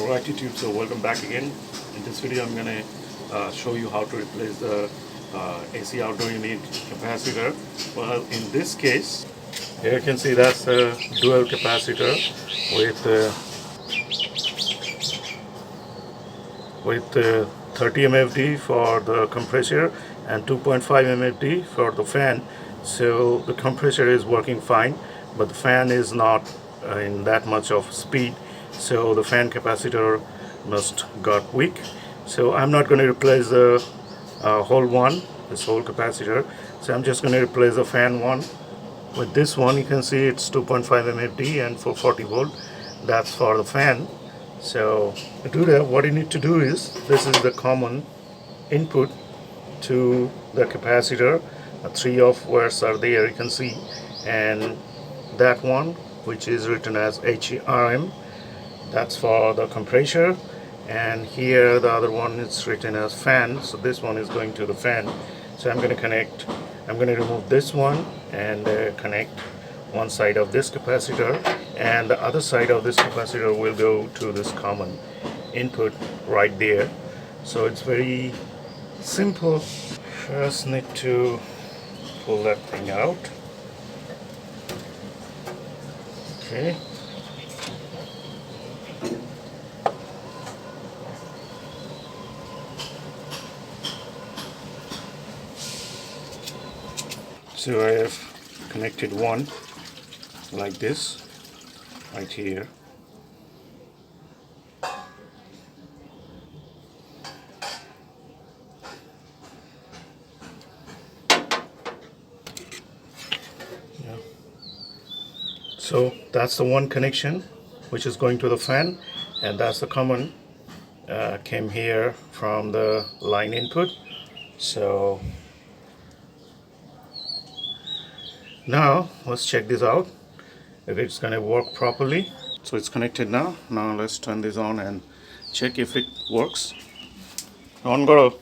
Alright YouTube, so welcome back again. In this video I'm going to show you how to replace the AC outdoor unit capacitor. Well, in this case, here you can see that's a dual capacitor with 30 mfd for the compressor and 2.5 mfd for the fan. So the compressor is working fine, but the fan is not in that much of speed, so the fan capacitor must got weak. So I'm not going to replace the this whole capacitor. So I'm just going to replace the fan one with this one. You can see it's 2.5 mfd and 440 volt. That's for the fan. So to do that, what you need to do is, this is the common input to the capacitor. Three of wires are there, you can see, and that one, which is written as HRM, that's for the compressor, and here the other one is written as fan. So this one is going to the fan. So I'm going to remove this one and connect one side of this capacitor, and the other side of this capacitor will go to this common input right there. So it's very simple. First need to pull that thing out. Okay. So I have connected one like this right here. So that's the one connection which is going to the fan, and that's the common came here from the line input. So now let's check this out if it's going to work properly. So it's connected now. Now let's turn this on and check if it works. On, go.